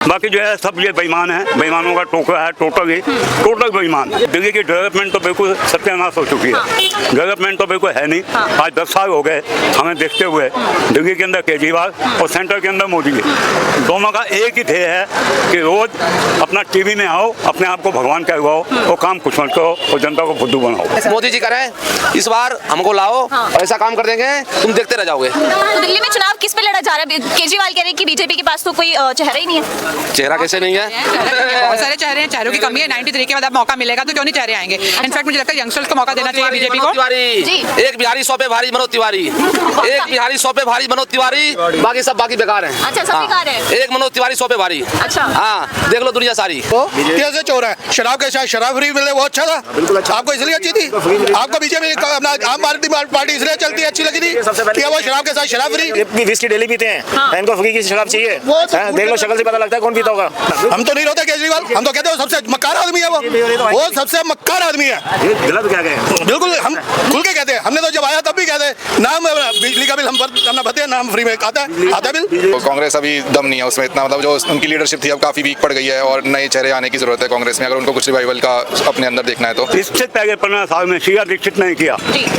बाकी जो है सब ये बेईमान है, बेईमानों का टोकरा है, टोटल बेईमान। दिल्ली की डेवलपमेंट तो बिल्कुल सत्यानाश हो चुकी है। डेवलपमेंट तो बिल्कुल है नहीं। आज 10 साल हो गए हमें देखते हुए, दिल्ली के अंदर केजरीवाल और सेंटर के अंदर मोदी जी, दोनों का एक ही ध्येय है कि रोज अपना टीवी में आओ, अपने आप को भगवान कहवाओ और काम कुछ मत करो और जनता को बुद्धू बनाओ। मोदी जी करें, इस बार हमको लाओ, ऐसा काम कर देंगे, तुम देखते रह जाओगे। तो दिल्ली में चुनाव किस पे लड़ा जा रहा है? केजरीवाल कह रहे हैं कि बीजेपी के पास तो कोई चेहरा ही नहीं है। चेहरा कैसे नहीं है? बहुत सारे चेहरे हैं, चेहरों की कमी है। 93 के बाद अब मौका मिलेगा तो क्यों नहीं चेहरे आएंगे। इनफैक्ट मुझे लगता है यंगस्टर्स को मौका देना चाहिए बीजेपी को। एक बिहारी 100 पे भारी मनोज तिवारी, एक बिहारी 100 पे भारी मनोज तिवारी, बाकी सब बाकी बेकार हैं। अच्छा, सब बेकार है। एक मनोज तिवारी 100 पे भारी। अच्छा, हाँ देख लो दुनिया सारी। कैसे चोर है? शराब के साथ शराब फ्री मिले वो अच्छा था। आपको इसलिए अच्छी थी? आपको बीजेपी आम आदमी पार्टी इसलिए चलती है, अच्छी लगी थी कि वो शराब के साथ शराब फ्री। विस्की डेली पीते हैं, इनको फ्री की शराब चाहिए। देख लो शक्ल से पता लगता है कौन पीता होगा। हम तो नहीं रोते केजरीवाल, हम तो कहते हैं सबसे मक्कार आदमी है वो सबसे मक्कार आदमी है। गलत क्या कहें? बिल्कुल हम खुल के कहते हैं। हमने तो जब आया तब भी कहते नाम बिजली का बिल हम करना भरते हैं, नाम फ्री में आता बिल। कांग्रेस अभी दम नहीं है उसमें इतना, मतलब जो उनकी लीडरशिप थी अब काफी वीक पड़ गई है और नए चेहरे आने की जरूरत है कांग्रेस में, अगर उनको कुछ रिवाइवल का अपने अंदर देखना है तो। इससे पहले 15 साल में शीला दीक्षित नहीं किया।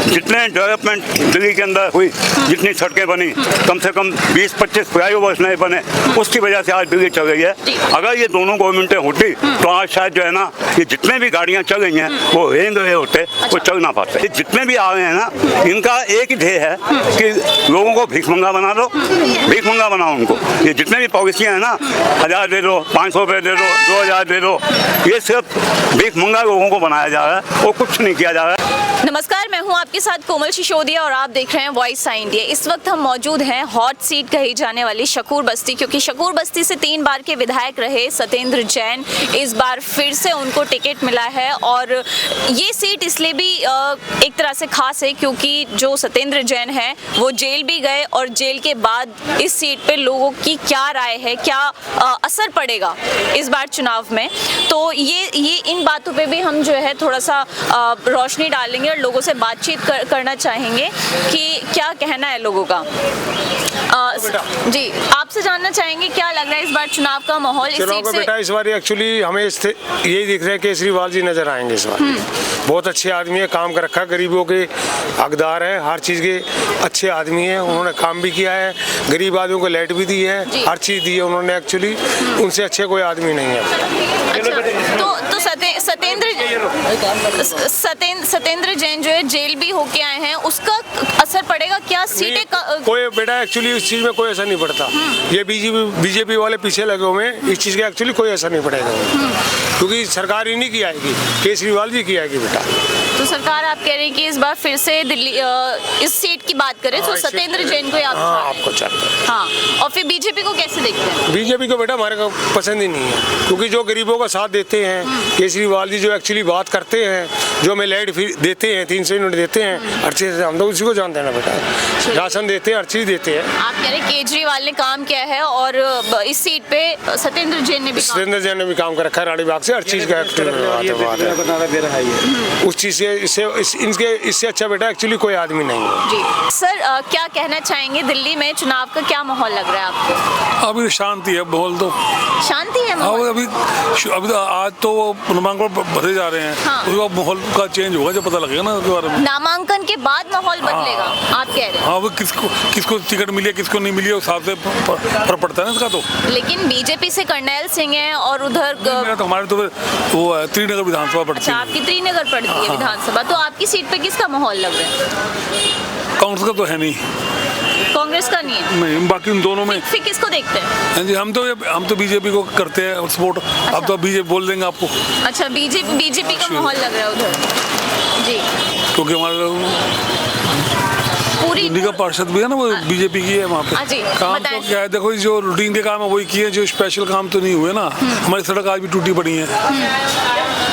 जितने डेवलपमेंट दिल्ली के अंदर हुई, जितनी सड़कें बनी, कम से कम 20-25 फ्लाईओवर्स नए बने, उसकी वजह से आज दिल्ली चल रही है। अगर ये दोनों गवर्नमेंटें होती तो आज शायद जो है ना, ये जितने भी गाड़ियां चल रही हैं वो रेंग रहे होते, वो चल ना पाते। ये जितने भी आ रहे हैं ना, इनका एक ही ध्येय है कि लोगों को भीखमंगा बना दो, भीखमंगा बनाओ उनको। ये जितने भी पॉलिसियां हैं ना, 1000 दे दो, 500 रुपये दे दो, 2000 दे दो, ये सिर्फ भीखमंगा लोगों को बनाया जा रहा है और कुछ नहीं किया जा रहा है। नमस्कार, मैं हूं आपके साथ कोमल सिसोदिया और आप देख रहे हैं वॉइस इंडिया। इस वक्त हम मौजूद हैं हॉट सीट कही जाने वाली शकूर बस्ती, क्योंकि शकूर बस्ती से 3 बार के विधायक रहे सत्येंद्र जैन, इस बार फिर से उनको टिकट मिला है। और ये सीट इसलिए भी एक तरह से खास है क्योंकि जो सत्येंद्र जैन है वो जेल भी गए और जेल के बाद इस सीट पे लोगों की क्या राय है, क्या असर पड़ेगा इस बार चुनाव में, तो ये इन बातों पे भी हम जो है थोड़ा सा रोशनी डालेंगे और लोगों से बातचीत करना चाहेंगे कि क्या कहना है लोगों का। जी, आपसे जानना चाहेंगे क्या लग रहा है इस बार चुनाव का माहौल इस सीट से? बेटा इस बार एक्चुअली हमें यही दिख रहा है केजरीवाल जी नजर आएंगे इस बार। बहुत अच्छे आदमी है, काम कर रखा, गरीबों के हकदार है, हर चीज के अच्छे आदमी है। उन्होंने काम भी किया है, गरीब आदमियों को लाइट भी दी है, हर चीज दी है उन्होंने। एक्चुअली उनसे अच्छे कोई आदमी नहीं है। अच्छा, तो सत्येंद्र जैन जो है जेल भी होके आए हैं, उसका असर पड़ेगा क्या सीटें कोई बेटा एक्चुअली इस चीज में कोई असर नहीं पड़ता। ये बीजेपी वाले पीछे लगे हुए हैं, इस चीज का एक्चुअली कोई असर नहीं पड़ेगा क्योंकि सरकार ही नहीं की आएगी, केजरीवाल जी की आएगी बेटा। तो सरकार आप कह रही है कि इस बार फिर से दिल्ली इस सीट की बात करें तो सत्येंद्र जैन को आपको चाहते हैं। हाँ, और फिर बीजेपी को कैसे देखते हैं? बीजेपी को बेटा हमारे को पसंद ही नहीं है क्योंकि जो गरीबों का साथ देते हैं केजरीवाल जी, जो एक्चुअली बात करते हैं, जो हमें लाइट देते हैं, 300 यूनिट देते हैं, हर चीज हम तो उसी को जानते हैं ना बेटा। राशन देते हैं, हर चीज देते हैं। आप कह रहे हैं केजरीवाल ने काम किया है और इस सीट पे सत्येंद्र जैन ने भी काम कर रखा है, रानी बाग से हर चीज का उस चीज से इससे अच्छा बेटा एक्चुअली कोई आदमी नहीं है। जी सर, क्या कहना चाहेंगे दिल्ली में चुनाव का क्या माहौल लग रहा है आपको? अभी शांति है, माहौल तो शांति है। अभी तो आज तो नामांकन भरे जा रहे हैं। हाँ। उसके बाद माहौल का चेंज होगा जब पता लगेगा ना उसके बारे में। नामांकन के बाद माहौल बदलेगा। हाँ। आप कह रहे हैं? हाँ, वो किसको टिकट मिली है, किसको नहीं मिली है, उस हिसाब से फर्क पड़ता है ना इसका तो। लेकिन बीजेपी से कर्नैल सिंह है और उधर तो हमारे तो वो है त्रिनगर विधानसभा पड़ती है। आपकी त्रिनगर पड़ती है विधानसभा, तो आपकी सीट पे किसका माहौल लग रहा है? कांग्रेस का तो है नहीं, कांग्रेस का नहीं है। नहीं, बाकी उन दोनों में फिर किसको देखते हैं? जी, हम तो बीजेपी को करते हैं सपोर्ट। अच्छा। अब तो बीजेपी बोल देंगे आपको। अच्छा, बीजेपी का माहौल लग रहा है उधर। जी, क्योंकि हमारा पूरी निगम पार्षद भी है ना, वो बीजेपी की है वहाँ पे। काम तो क्या है, देखो जो रूटीन के काम है वही किए, जो स्पेशल काम तो नहीं हुए ना। हमारी सड़क आज भी टूटी पड़ी है,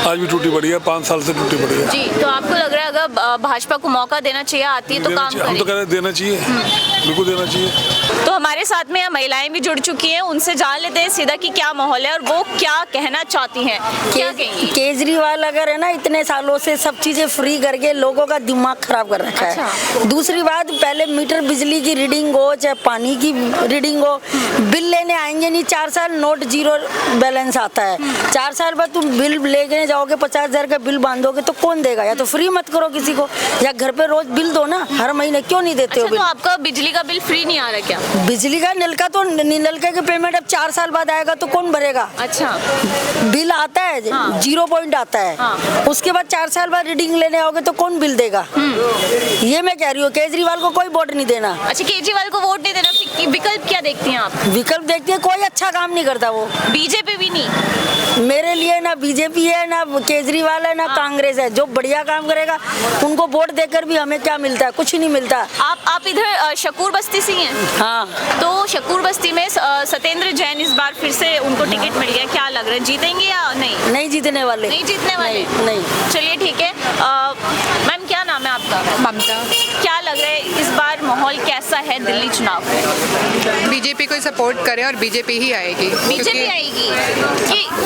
आज भी टूटी पड़ी है, 5 साल से टूटी पड़ी है। जी, तो आपको लग रहा है अगर भाजपा को मौका देना चाहिए, आती है तो काम करेगी? हम तो कह रहे हैं देना चाहिए, बिल्कुल देना चाहिए। तो हमारे साथ में महिलाएं भी जुड़ चुकी हैं, उनसे जान लेते हैं सीधा कि क्या माहौल है और वो क्या कहना चाहती हैं। क्या कहेंगी? केजरीवाल अगर है ना इतने सालों से सब चीजें फ्री करके लोगों का दिमाग खराब कर रखा है। दूसरी बात, पहले मीटर बिजली की रीडिंग हो चाहे पानी की रीडिंग हो, बिल लेने आएंगे नहीं, 4 साल नोट जीरो बैलेंस आता है। 4 साल बाद तुम बिल लेके जाओगे, 50,000 का बिल बांधोगे तो कौन देगा? या तो फ्री मत करो किसी को, या घर पे रोज बिल दो ना, हर महीने क्यों नहीं देते हो बिल? तो आपका बिजली का बिल फ्री नहीं आ रहा क्या? बिजली का नल का तो नलके के पेमेंट अब 4 साल बाद आएगा तो कौन भरेगा? अच्छा, बिल आता है, 0 पॉइंट आता है, उसके बाद 4 साल बाद रीडिंग लेने आओगे तो कौन बिल देगा? ये मैं कह रही हूँ, केजरीवाल को कोई वोट नहीं देना। अच्छा, केजरीवाल को वोट नहीं देना, विकल्प क्या देखती हैं आप? विकल्प देखती है, कोई अच्छा काम नहीं करता वो। बीजेपी भी नहीं? मेरे लिए ना बीजेपी है, ना केजरीवाल है, ना कांग्रेस है। जो बढ़िया काम करेगा उनको वोट देकर भी हमें क्या मिलता है? कुछ नहीं मिलता। आप इधर शकूर बस्ती से हैं? हाँ। तो शकूर बस्ती में सत्येंद्र जैन इस बार फिर से उनको टिकट मिल गया, क्या लग रहा है, जीतेंगे या नहीं? नहीं जीतने वाले। नहीं जीतने वाले? नहीं। चलिए ठीक है। मैम क्या नाम है आपका? ममता। क्या लग रहा है इस बार माहौल कैसा है दिल्ली चुनाव में? बीजेपी को सपोर्ट करें और बीजेपी ही आएगी। बीजेपी आएगी?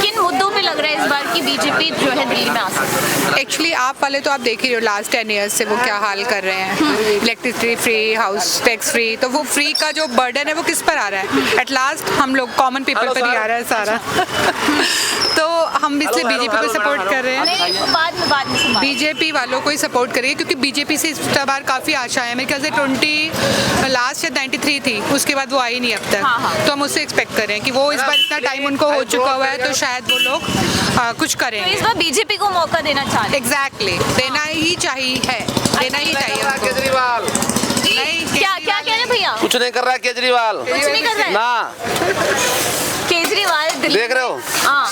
किन मुद्दों पे लग रहा है इस बार की बीजेपी जो है दिल्ली में आ सकती है? एक्चुअली आप वाले तो आप देख ही रहे हो लास्ट 10 ईयर्स से वो क्या हाल कर रहे हैं। Electricity free, house tax free, तो वो फ्री का जो बर्डन है वो किस पर आ रहा है? एट लास्ट हम लोग कॉमन पीपल पर ही आ रहा है सारा। तो हम इसलिए बीजेपी को सपोर्ट कर रहे हैं। बाद में बीजेपी वालों को ही सपोर्ट करेंगे क्योंकि बीजेपी से इस बार काफ़ी आशा है। मेरे ख्याल से लास्ट 93 थी, उसके बाद वो आई नहीं अब तक। तो हम उससे एक्सपेक्ट करें कि वो इस बार इतना टाइम उनको हो चुका हुआ है तो शायद वो लोग कुछ करें। तो इस बार बीजेपी को मौका देना चाह रहे हैं? एग्जैक्टली, देना ही चाहिए है, देना ही चाहिए उनको। केजरीवाल क्या कह रहे हैं भैया? कुछ नहीं कर रहा है केजरीवाल, कुछ नहीं कर रहा है ना। केजरीवाल दिल्ली देख रहे हो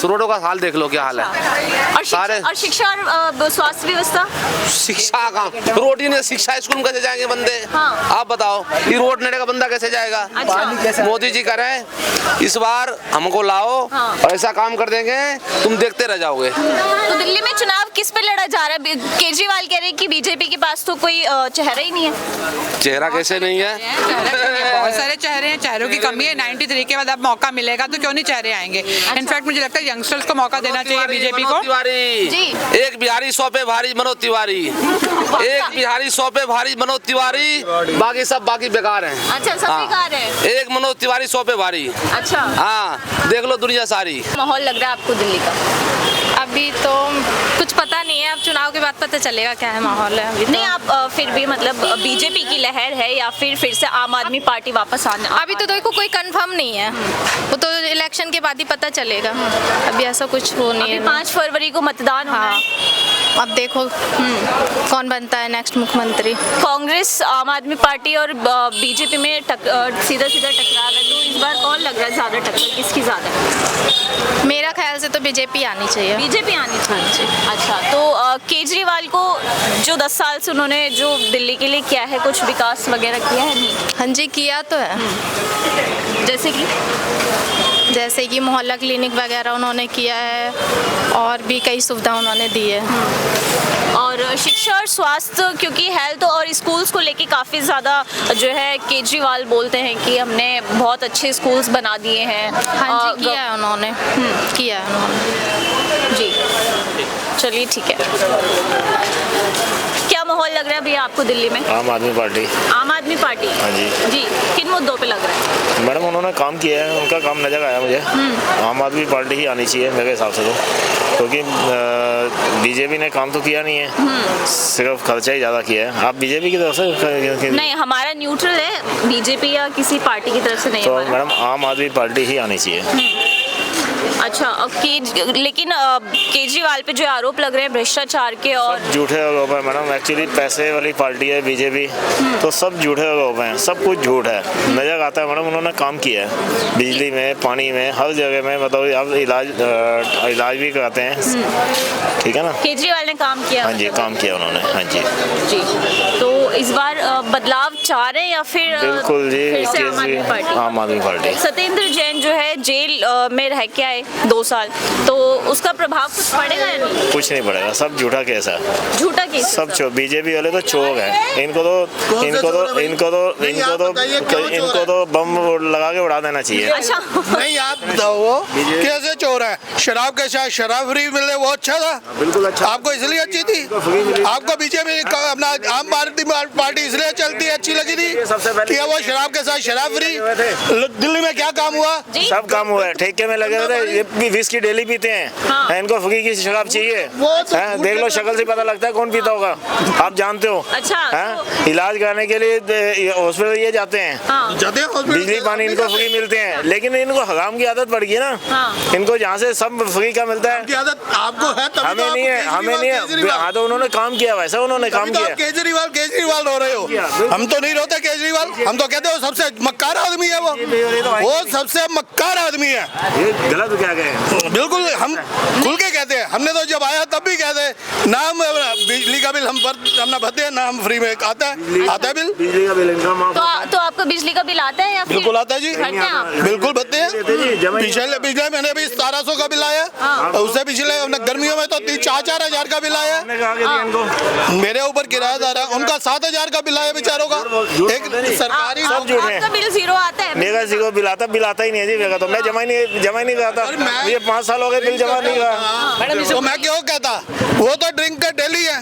रोडों का हाल, देख लो क्या हाल है। और शिक्षा और स्वास्थ्य व्यवस्था, शिक्षा का रोड ही नहीं, शिक्षा स्कूल में कैसे जाएंगे बंदे? आप बताओ, ये रोड नेड़े का बंदा कैसे जाएगा? मोदी जी कह रहे हैं इस बार हमको लाओ और ऐसा काम कर देंगे तुम देखते रह जाओगे। तो दिल्ली में चुनाव किस पे लड़ा जा रहा है? केजरीवाल कह रहे हैं कि बीजेपी के पास तो कोई चेहरा ही नहीं है। चेहरा कैसे नहीं है? बहुत सारे चेहरे हैं, चेहरों की कमी है। 93 के बाद अब मौका मिलेगा तो क्यों नहीं चेहरे आएंगे? इनफैक्ट मुझे लगता है यंगस्टर्स को मौका देना चाहिए बीजेपी को। एक बिहारी 100 पे भारी मनोज तिवारी, एक बिहारी 100 पे भारी मनोज तिवारी, बाकी सब बेकार हैं। अच्छा, सब बेकार है। एक मनोज तिवारी 100 पे भारी। अच्छा, हाँ, देख लो दुनिया सारी। माहौल लग रहा है आपको दिल्ली का? अभी तो कुछ पता नहीं है, अब चुनाव के बाद पता चलेगा क्या है माहौल है। अभी नहीं, आप फिर भी मतलब बीजेपी की लहर है या फिर से आम आदमी पार्टी वापस आने? अभी तो देखो कोई कंफर्म नहीं है, वो तो इलेक्शन के बाद ही पता चलेगा। अभी ऐसा कुछ हो नहीं है। 5 फरवरी को मतदान होना है। अब देखो कौन बनता है नेक्स्ट मुख्यमंत्री। कांग्रेस, आम आदमी पार्टी और बीजेपी में सीधा टकराव है, तो इस बार कौन लग रहा है ज्यादा टक्कर किसकी ज्यादा है? मेरा ख्याल से तो बीजेपी आनी चाहिए। बीजेपी आनी चाहिए। अच्छा, तो केजरीवाल को जो 10 साल से उन्होंने जो दिल्ली के लिए किया है, कुछ विकास वगैरह किया है? नहीं। हाँ जी, किया तो है। जैसे कि मोहल्ला क्लिनिक वगैरह उन्होंने किया है और भी कई सुविधा उन्होंने दी है। और शिक्षा और स्वास्थ्य, क्योंकि हेल्थ और स्कूल्स को लेके काफ़ी ज़्यादा जो है केजरीवाल बोलते हैं कि हमने बहुत अच्छे स्कूल्स बना दिए हैं। हाँ जी, किया है उन्होंने, किया है उन्होंने जी। चलिए ठीक है। क्या माहौल लग रहा है भैया आपको दिल्ली में? आम आदमी पार्टी। आम आदमी पार्टी? हाँ जी। जी, किन मुद्दों पे लग रहा है? मैडम उन्होंने काम किया है, उनका काम नजर आया मुझे। आम आदमी पार्टी ही आनी चाहिए मेरे हिसाब से, तो क्योंकि बीजेपी ने काम तो किया नहीं है, सिर्फ खर्चा ही ज़्यादा किया है। आप बीजेपी की तरफ से? नहीं, हमारा न्यूट्रल है, बीजेपी या किसी पार्टी की तरफ से नहीं। तो मैडम आम आदमी पार्टी ही आनी चाहिए। अच्छा, लेकिन केजरीवाल पे जो आरोप लग रहे हैं भ्रष्टाचार के और झूठे आरोप है मैडम। एक्चुअली पैसे वाली पार्टी है बीजेपी, तो सब झूठे आरोप हैं, सब कुछ झूठ है, नजर आता है मैडम। उन्होंने काम किया है बिजली में, पानी में, हर जगह में, मतलब आप इलाज भी कराते हैं, ठीक है ना। केजरीवाल ने काम किया? हाँ जी, काम किया उन्होंने। हाँ जी जी। तो इस बार बदलाव चाह रहे हैं या फिर? बिल्कुल जी, आम आदमी पार्टी? आम आदमी पार्टी। सत्येंद्र जैन जो है जेल में रह के आए, 2 साल, तो उसका प्रभाव कुछ पड़ेगा या नहीं? कुछ नहीं पड़ेगा, सब झूठा केस है, झूठा केस है सब सब। बीजेपी वाले तो चोग है, इनको तो बम लगा के उड़ा देना चाहिए। अच्छा नहीं आप बताओ वो कैसे चोर है? शराब के साथ शराब फ्री मिले वो अच्छा था, बिल्कुल अच्छा। आपको इसलिए अच्छी थी? आपको बीजेपी अपना आम आदमी पार्टी इसलिए चलती है अच्छी लगी थी कि वो शराब के साथ शराब फ्री? दिल्ली में क्या काम हुआ? सब काम हुआ है, ठेके में लगे हुए थे, ये भी विस्की डेली पीते हैं। हाँ। इनको फ्री की शराब चाहिए, देख लो शक्ल से पता लगता है कौन पीता होगा, आप जानते हो। अच्छा, इलाज कराने के लिए हॉस्पिटल ये जाते हैं, हाँ। बिजली पानी इनको फ्री मिलते हैं, लेकिन इनको हराम की आदत पड़ गई ना। हाँ। इनको जहाँ से सब फ्री का मिलता है, आदत आपको है तभी हमें तो नहीं है, हमें नहीं है। हाँ तो उन्होंने काम किया, वैसा उन्होंने काम किया। केजरीवाल रो रहे हो, हम तो नहीं रोते केजरीवाल, हम तो कहते हो सबसे मक्कार आदमी है वो सबसे मक्कार आदमी है। ये गलत क्या कहे, बिल्कुल हम खुल के कहते हैं, हमने तो जब आया तब भी कहते ना हम बिजली का बिल हम भरते हैं ना हम फ्री में आता है बिल, बिजली का बिल इनका माफ। तो आपको बिजली का बिल आता है या फिर बिल्कुल आता है जी, भरते हैं आप? बिल्कुल भरते हैं। पिछले महीने भी 1700 का बिल आया, उससे पिछले गर्मियों में तो 3-4 हजार का बिल आया। मेरे ऊपर किराएदार है, उनका 7,000 का बिल आया बेचारों का। एक सरकारी आपका बिल 0 आता है? मेरा 0 बिल आता ही नहीं है जी, मेरा तो मैं जमा ही नहीं करता, ये 5 साल हो गए बिल जमा नहीं करा। तो मैं क्यों कहता, वो तो ड्रिंक का डेली है,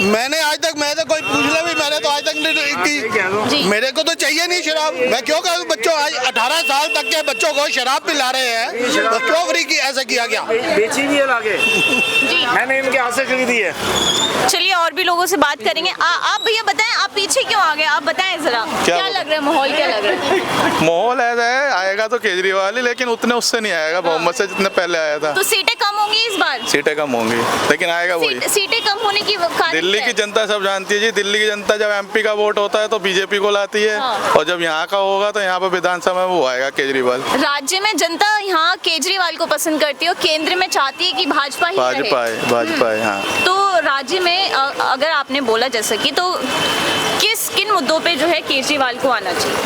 मैंने आज तक कोई पूछ ले भी, मैंने तो आज तक नहीं की, मेरे को तो चाहिए नहीं शराब। मैं क्यों कहूँ बच्चों, आज 18 साल तक के बच्चों को शराब पिला रहे हैं, तो क्यों फ्री की ऐसा किया गया? बेची भी है लाके, मैंने इनके हाथ से खरीदी है। चलिए और भी लोगों से बात करेंगे। आप भैया बताएं, आप पीछे क्यों आ गए? आप बताएं जरा, क्या लग रहा है, माहौल क्या लग रहा है? माहौल ऐसा है, आएगा तो केजरीवाल ही, लेकिन उतने उससे नहीं आएगा बहुमत से जितने पहले आया था। तो सीटें कम होंगी इस बार? सीटें कम होंगी, लेकिन आएगा वही। सीटें कम होने की कारण दिल्ली क्या की है? जनता सब जानती है जी, दिल्ली की जनता जब एमपी का वोट होता है तो बीजेपी को लाती है, और जब यहाँ का होगा तो यहाँ पर विधानसभा में वो आएगा केजरीवाल। राज्य में जनता यहाँ केजरीवाल को पसंद करती है और केंद्र में चाहती है कि भाजपा ही रहे। भाजपा है, हाँ। तो राज्य में अगर आपने बोला जैसा कि, तो किन मुद्दों पे जो है केजरीवाल को आना चाहिए?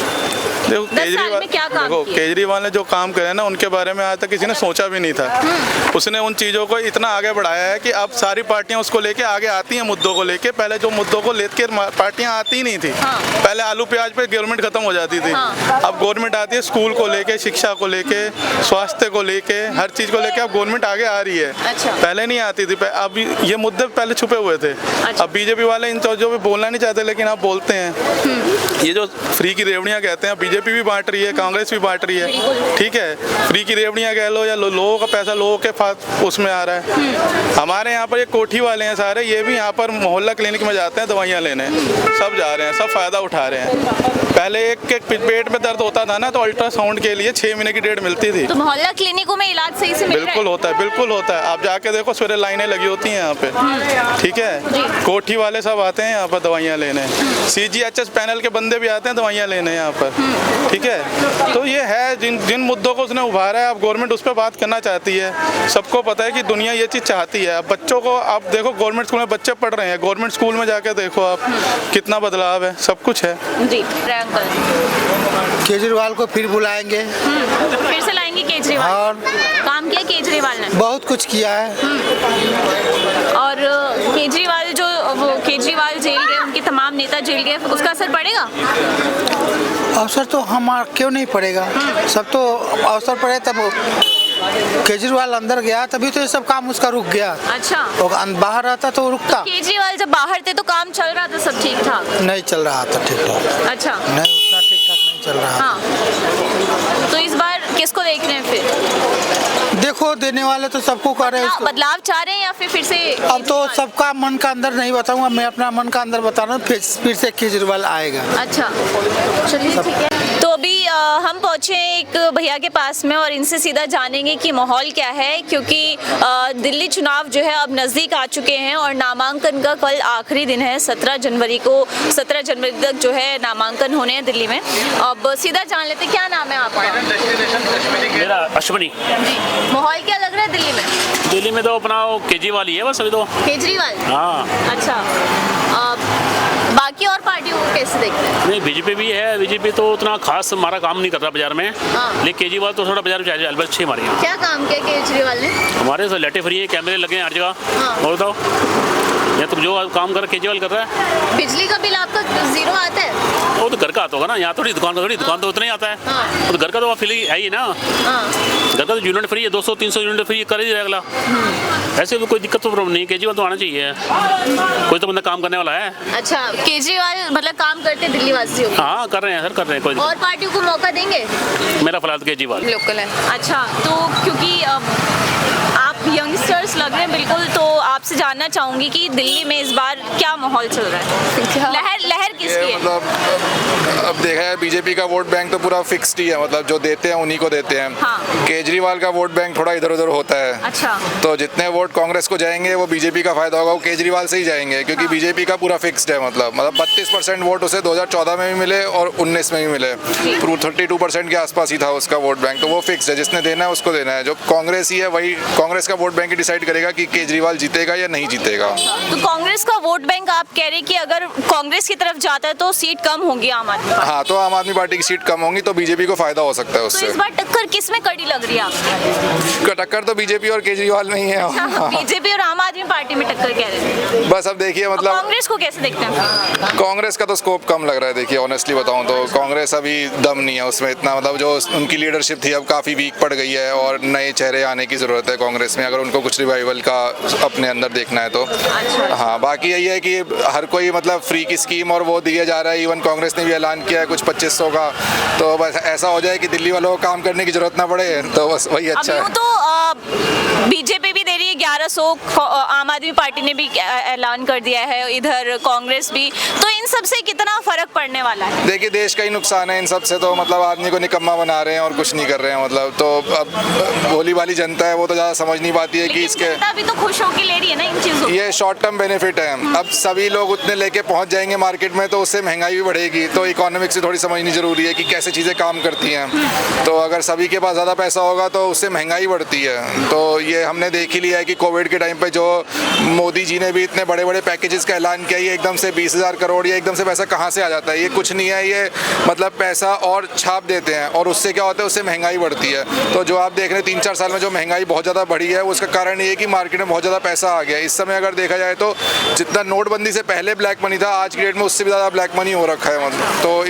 देखो 10 साल में क्या काम किया? केजरीवाल ने जो काम करे ना, उनके बारे में आज तक किसी ने सोचा भी नहीं था। उसने उन चीज़ों को इतना आगे बढ़ाया है कि अब सारी पार्टियां उसको लेके आगे आती हैं मुद्दों को लेके। पहले जो मुद्दों को लेकर पार्टियां आती ही नहीं थी। पहले आलू प्याज पे गवर्नमेंट खत्म हो जाती थी, अब गवर्नमेंट आती है स्कूल को लेके, शिक्षा को लेके, स्वास्थ्य को लेके, हर चीज़ को लेके अब गवर्नमेंट आगे आ रही है। पहले नहीं आती थी, अब ये मुद्दे पहले छुपे हुए थे। अब बीजेपी वाले इन चीज़ों पे बोलना नहीं चाहते, लेकिन अब बोलते हैं। ये जो फ्री की रेवड़ियाँ कहते हैं, बीजेपी भी बांट रही है, कांग्रेस भी बांट रही है, ठीक है। फ्री की रेवड़ियाँ कह लो या लोगों का पैसा लोगों के उसमें आ रहा है। हमारे यहाँ पर ये कोठी वाले हैं सारे, ये भी यहाँ पर मोहल्ला क्लिनिक में जाते हैं दवाइयाँ लेने, सब जा रहे हैं, सब फायदा उठा रहे हैं। पहले एक पेट में दर्द होता था ना, तो अल्ट्रासाउंड के लिए 6 महीने की डेट मिलती थी। तो मोहल्ला क्लिनिकों में इलाज सही से मिल रहा है? बिल्कुल होता है, बिल्कुल होता है। आप जाके देखो, सवेरे लाइनें लगी होती हैं यहाँ पे, ठीक है। कोठी वाले सब आते हैं यहाँ पर दवाइयाँ लेने, CGHS पैनल के बंदे भी आते हैं दवाइयाँ लेने यहाँ पर, ठीक है। तो ये है जिन मुद्दों को उसने उभारा है, अब गवर्नमेंट उस पर बात करना चाहती है। सबको पता है कि दुनिया ये चीज़ चाहती है। अब बच्चों को आप देखो, गवर्नमेंट स्कूल में बच्चे पढ़ रहे हैं, गवर्नमेंट स्कूल में जाके देखो आप, कितना बदलाव है, सब कुछ है जी। केजरीवाल को फिर बुलाएंगे, फिर से लाएंगे केजरीवाल। और काम किया केजरीवाल ने, बहुत कुछ किया है। और केजरीवाल केजरीवाल जेल गए, उनके तमाम नेता जेल गए, उसका असर पड़ेगा? अवसर तो हमारा क्यों नहीं पड़ेगा, सब तो अवसर पड़े तब। केजरीवाल अंदर गया तभी तो ये सब काम उसका रुक गया। अच्छा, तो बाहर रहता तो रुकता। केजरीवाल जब बाहर थे तो काम चल रहा था, सब ठीक ठाक? नहीं चल रहा था ठीक ठाक। अच्छा, नहीं उतना ठीक ठाक नहीं चल रहा। हाँ, तो इस बार किसको देख रहे हैं फिर? देखो, देने वाले तो सबको कर रहे हैं। बदलाव चाह रहे हैं या फिर से? अब तो सबका मन का अंदर नहीं बताऊंगा, मैं अपना मन का अंदर बता रहा हूँ, फिर से केजरीवाल आएगा। अच्छा, चलिए ठीक है। तो अभी हम पहुंचे एक भैया के पास में और इनसे सीधा जानेंगे कि माहौल क्या है, क्योंकि दिल्ली चुनाव जो है अब नज़दीक आ चुके हैं और नामांकन का कल आखिरी दिन है। 17 जनवरी तक जो है नामांकन होने हैं दिल्ली में। अब सीधा जान लेते, क्या नाम है आपका? मेरा अश्वनी। माहौल क्या लग रहा है दिल्ली में? दिल्ली में तो अपना केजरीवाल ही है बस अभी तो। केजरीवाल? हाँ। अच्छा, बाकी और पार्टियों पार्टियों को कैसे देखते हैं? नहीं, बीजेपी भी है, बीजेपी तो उतना खास हमारा काम नहीं कर रहा बाजार में, लेकिन केजरीवाल तो थोड़ा बाजार में अलबत अच्छी हमारी है। क्या काम किया केजरीवाल ने? हमारे तो लाइटें फ्री है, कैमरे लगे हैं हर जगह। और बताओ, या तो जो काम कर केजरीवाल कर रहा है। बिजली का बिल आपका जीरो आता है? वो तो घर का आता होगा ना, यहाँ थोड़ी दुकान तो उतना ही आता है। तो घर का तो फ्री है ही ना, घर का तो यूनिट फ्री है, 200-300 यूनिट फ्री कर ही जाएगा अगला। ऐसे भी कोई दिक्कत तो प्रॉब्लम नहीं, केजरीवाल तो आना चाहिए, कोई तो बंदा काम करने वाला है। अच्छा, केजरीवाल मतलब काम करते दिल्ली वासियों को? हाँ कर रहे हैं सर, कर रहे हैं। कोई और पार्टियों को मौका देंगे? मेरा फिलहाल केजरीवाल लोकल है। अच्छा, तो क्योंकि आप यंगस्टर्स लग रहे हैं बिल्कुल, तो आपसे जानना चाहूंगी कि दिल्ली में इस बार क्या माहौल चल रहा है? लहर किसकी है? मतलब अब देखा है बीजेपी का वोट बैंक तो पूरा फिक्स्ड ही है, मतलब जो देते हैं उन्हीं को देते हैं। हाँ। केजरीवाल का वोट बैंक थोड़ा इधर उधर होता है। अच्छा। तो जितने वोट कांग्रेस को जाएंगे वो बीजेपी का फायदा होगा, वो केजरीवाल से ही जाएंगे, क्योंकि बीजेपी का पूरा फिक्स्ड है। मतलब 32% वोट उसे 2014 में भी मिले और 19 में भी मिले, 32% के आसपास ही था उसका वोट बैंक, तो वो फिक्स्ड है, जिसने देना है उसको देना है। जो कांग्रेस ही है वही कांग्रेस का वोट बैंक ही डिसाइड करेगा कि केजरीवाल जीतेगा या नहीं जीतेगा। तो कांग्रेस का वोट बैंक आप कह रहे हैं कि अगर कांग्रेस की तरफ जाता है तो सीट कम होगी आम आदमी पार्टी? हाँ, तो आम आदमी पार्टी की सीट कम होंगी तो बीजेपी को फायदा हो सकता है तो उससे। इस बार टक्कर किस में कड़ी लग रही है आपको? टक्कर तो बीजेपी और केजरीवाल में ही है। बीजेपी और आम आदमी पार्टी में टक्कर कह रहे हैं। बस अब देखिए, मतलब कांग्रेस को कैसे देखते हैं? कांग्रेस का तो स्कोप कम लग रहा है। देखिए ऑनेस्टली बताऊं तो कांग्रेस अभी दम नहीं है उसमें इतना, मतलब जो उनकी लीडरशिप थी अब काफ़ी वीक पड़ गई है और नए चेहरे आने की ज़रूरत है कांग्रेस में, अगर उनको कुछ रिवाइवल का अपने अंदर देखना है तो। हाँ, बाकी यही है कि हर कोई मतलब फ्री की स्कीम और वो दिया जा रहा है, इवन कांग्रेस ने भी ऐलान किया है कुछ 2500 का, तो बस ऐसा हो जाए कि दिल्ली वालों को काम करने की जरूरत ना पड़े, तो बस वही अच्छा है। तो बीजेपी भी दे रही है 1100, आम आदमी पार्टी ने भी ऐलान कर दिया है, इधर कांग्रेस भी, तो इन सब से कितना फर्क पड़ने वाला है? देखिए देश का ही नुकसान है इन सब से, तो मतलब आदमी को निकम्मा बना रहे हैं और कुछ नहीं कर रहे हैं, मतलब तो अब भोली वाली जनता है वो तो ज़्यादा समझ नहीं पाती है कि इसके जनता भी तो खुश होकर ले रही है ना इन चीज़ों। ये शॉर्ट टर्म बेनिफिट है, अब सभी लोग उतने लेके पहुंच जाएंगे मार्केट में तो उससे महंगाई भी बढ़ेगी, तो इकोनॉमिक्स से थोड़ी समझनी जरूरी है कि कैसे चीज़ें काम करती हैं। तो अगर सभी के पास ज़्यादा पैसा होगा तो उससे महंगाई बढ़ती है, तो ये हमने देख ही लिया है कि कोविड के टाइम पे जो मोदी जी ने भी इतने बड़े बड़े पैकेजेस का ऐलान किया, ये एकदम से 20,000 करोड़ या एकदम से पैसा कहाँ से आ जाता है? ये कुछ नहीं है, ये मतलब पैसा और छाप देते हैं और उससे क्या होता है, उससे महंगाई बढ़ती है। तो जो आप देख रहे हैं 3-4 साल में जो महंगाई बहुत ज़्यादा बढ़ी है उसका कारण ये है कि मार्केट में बहुत ज़्यादा पैसा आ गया है। इस समय अगर देखा जाए तो जितना नोटबंदी से पहले ब्लैक मनी था आज की डेट में उससे भी ज़्यादा ब्लैक मनी हो रखा है, मतलब तो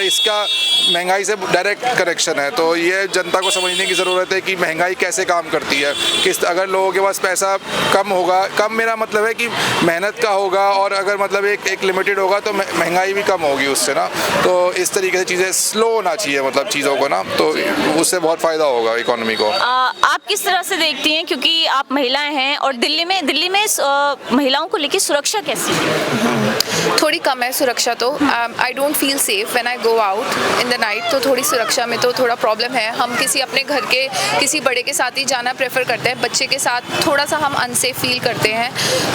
इसका महंगाई से डायरेक्ट कनेक्शन है। तो ये जनता को समझने की ज़रूरत है कि महंगाई कैसे काम करती है, किस अगर लोगों के पास पैसा कम होगा, कम मेरा मतलब है कि मेहनत का होगा, और अगर मतलब एक लिमिटेड होगा तो महंगाई भी कम होगी उससे ना, तो इस तरीके से चीज़ें स्लो होना चाहिए मतलब चीज़ों को ना, तो उससे बहुत फ़ायदा होगा इकोनॉमी को। आप किस तरह से देखती हैं, क्योंकि आप महिलाएं हैं और दिल्ली में महिलाओं को लेकर सुरक्षा कैसी है? थोड़ी कम है सुरक्षा तो। I don't feel safe when I go out in the night, तो थोड़ी सुरक्षा में तो थोड़ा प्रॉब्लम है। हम किसी अपने घर के किसी बड़े के साथ ही जाना प्रेफर करते हैं, बच्चे के साथ थोड़ा सा हम अनसेफ फील करते हैं,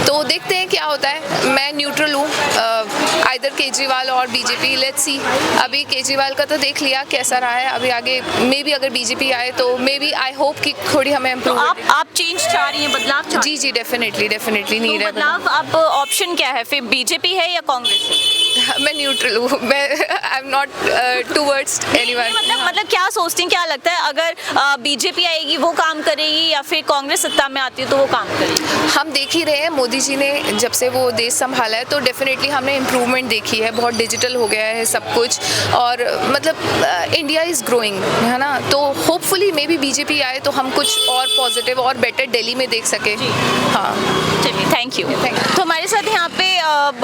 तो देखते हैं क्या होता है। मैं न्यूट्रल हूँ, आइदर केजरीवाल और बीजेपी, लेट्स सी। अभी केजरीवाल का तो देख लिया कैसा रहा है, अभी आगे मे बी अगर बीजेपी आए तो मे बी आई होप कि थोड़ी हमें इम्प्रूव। आप चेंज चाह रही हैं, बदलाव चाह? जी डेफिनेटली नीड है बदलाव। आप ऑप्शन क्या है फिर, बीजेपी है या कांग्रेस है? मैं न्यूट्रल हूँ, मैं I am not towards anyone. मतलब क्या सोचती हैं, क्या लगता है अगर बीजेपी आएगी वो काम करेगी या फिर कांग्रेस सत्ता में आती है तो वो काम करेगी? हम देख ही रहे हैं, मोदी जी ने जब से वो देश संभाला है तो डेफिनेटली हमने इम्प्रूवमेंट देखी है, बहुत डिजिटल हो गया है सब कुछ, और मतलब इंडिया इज़ ग्रोइंग, है ना, तो होपफुली मे बी बीजेपी आए तो हम कुछ और पॉजिटिव और बेटर दिल्ली में देख सके। हाँ चलिए, थैंक यू। तो हमारे साथ यहाँ पे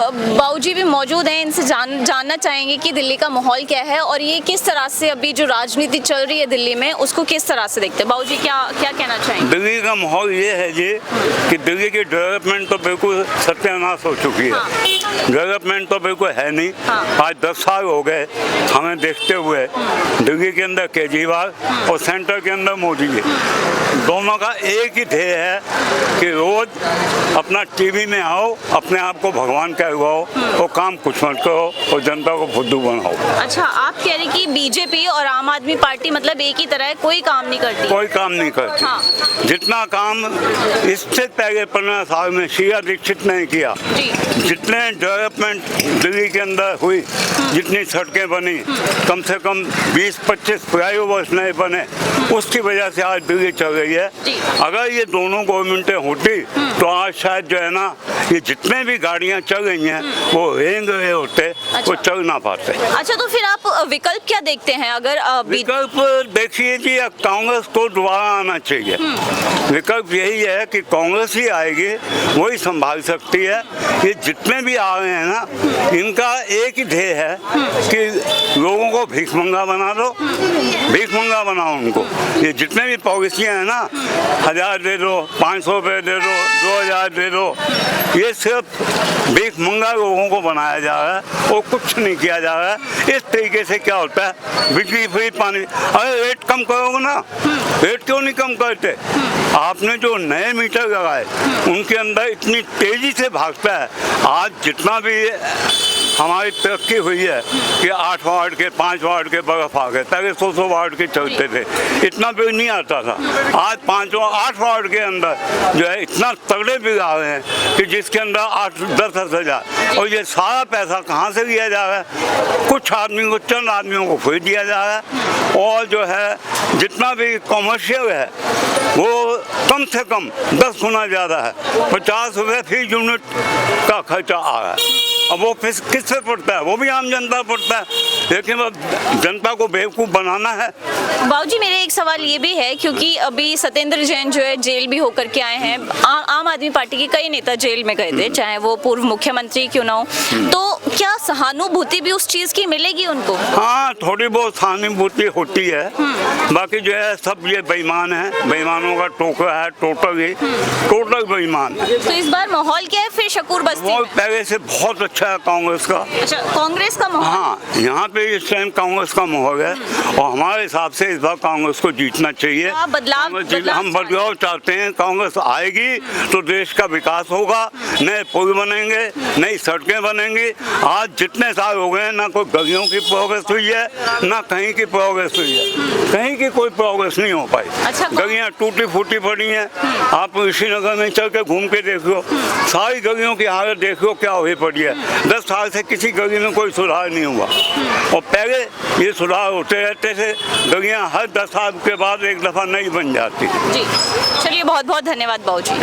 बाबूजी भी मौजूद हैं, इनसे जानना चाहेंगे कि दिल्ली का माहौल क्या है और ये किस तरह से अभी जो राजनीति चल रही है दिल्ली में उसको किस तरह से देखते हैं। बाबूजी क्या कहना चाहेंगे? दिल्ली का माहौल ये है जी कि दिल्ली की डेवलपमेंट तो बिल्कुल सत्यानाश हो चुकी है। डेवलपमेंट तो बिल्कुल है नहीं। आज 10 साल हो गए हमें देखते हुए, दिल्ली के अंदर केजरीवाल और सेंटर के अंदर मोदी जी, दोनों का एक ही ध्येय है कि रोज अपना टीवी में आओ, अपने आप को भगवान का हुआ हो वो काम कुछ मत करो और जनता को फुद्दू बनाओ। अच्छा, आप कह रहे कि बीजेपी और आम आदमी पार्टी मतलब एक ही तरह है, कोई काम नहीं करती? कोई काम नहीं करती। हाँ। जितना काम इससे पहले 15 साल में शीला दीक्षित ने किया, जितने डेवलपमेंट दिल्ली के अंदर हुई, जितनी सड़कें बनी, कम से कम 20-25 फ्लाईओवर्स नए बने, उसकी वजह से आज दिल्ली चल रही है। अगर ये दोनों गवर्नमेंटें होती तो आज शायद जो है ना ये जितने भी गाड़ियां चल रही हैं वो रेंग रहे होते, वो चल ना पाते। अच्छा, तो फिर आप विकल्प क्या देखते हैं? अगर विकल्प देखिए जी, कांग्रेस को दोबारा आना चाहिए। विकल्प यही है कि कांग्रेस ही आएगी, वही संभाल सकती है। ये जितने भी आ रहे हैं ना, इनका एक ही ध्येय है कि लोगों को भीखमंगा बना दो, भीखमंगा बनाओ उनको। ये जितने भी पॉलिसियाँ हैं ना, 1000 दे दो, 500 रुपये दे दो, 2000 दे दो, ये सिर्फ भीखमंगा लोगों को बनाया जा रहा है और कुछ नहीं किया जा रहा है। इस तरीके से क्या होता है, बिजली फ्री, पानी, अरे रेट कम करोगे ना, रेट क्यों नहीं कम करते? आपने जो नए मीटर लगाए उनके अंदर इतनी तेजी से भागता है। आज जितना भी हमारी तरक्की हुई है कि 8 वाट के 5 वाट के बर्फ आ गए, पहले 100 वाट के चलते थे, इतना बिल नहीं आता था। आज 8 वाट के अंदर जो है इतना तगड़े बिल आ रहे हैं कि जिसके अंदर 8-10 हज़ार, और ये सारा पैसा कहाँ से लिया जा रहा है? कुछ आदमी को, चंद आदमियों को फ्री दिया जा रहा है। और जो है जितना भी कॉमर्शियल है वो कम से कम 10 गुना ज़्यादा है। 50 रुपये फी यूनिट का खर्चा आ रहा है। अब वो किससे पड़ता है? वो भी आम जनता पड़ता है। लेकिन अब जनता को बेवकूफ़ बनाना है। बाबूजी, मेरे एक सवाल ये भी है, क्योंकि अभी सत्येंद्र जैन जो है जेल भी होकर के आए हैं, आम आदमी पार्टी के कई नेता जेल में गए थे, चाहे वो पूर्व मुख्यमंत्री क्यों ना हो, तो क्या सहानुभूति भी उस चीज़ की मिलेगी उनको? हाँ, थोड़ी बहुत सहानुभूति होती है, बाकी जो है सब ये बेईमान है, बेईमानों का टोकरा है, टोटल बेईमान है। तो इस बार माहौल क्या है फिर शकूर बस्ती? माहौल पहले से बहुत अच्छा है कांग्रेस का। अच्छा, कांग्रेस का माहौल? हाँ, यहाँ पे इस टाइम कांग्रेस का माहौल है और हमारे हिसाब से इस बार कांग्रेस को जीतना चाहिए। हम बदलाव चाहते हैं। कांग्रेस आएगी तो देश का विकास होगा, नए पुल बनेंगे, नई सड़कें बनेंगी। आज जितने साल हो गए ना कोई गलियों की प्रोग्रेस हुई है, ना कहीं की प्रोग्रेस हुई है, कहीं की कोई प्रोग्रेस नहीं हो पाई। अच्छा, गलियाँ टूटी फूटी पड़ी हैं। आप ऋषिनगर में चल के घूम के देख लो, सारी गलियों की हालत देख लो क्या हुई पड़ी है। 10 साल से किसी गली में कोई सुधार नहीं हुआ और पहले ये सुधार होते रहते थे। गलियाँ हर 10 साल के बाद एक दफ़ा नई बन जाती। जी, चलिए, बहुत बहुत धन्यवाद बाबूजी।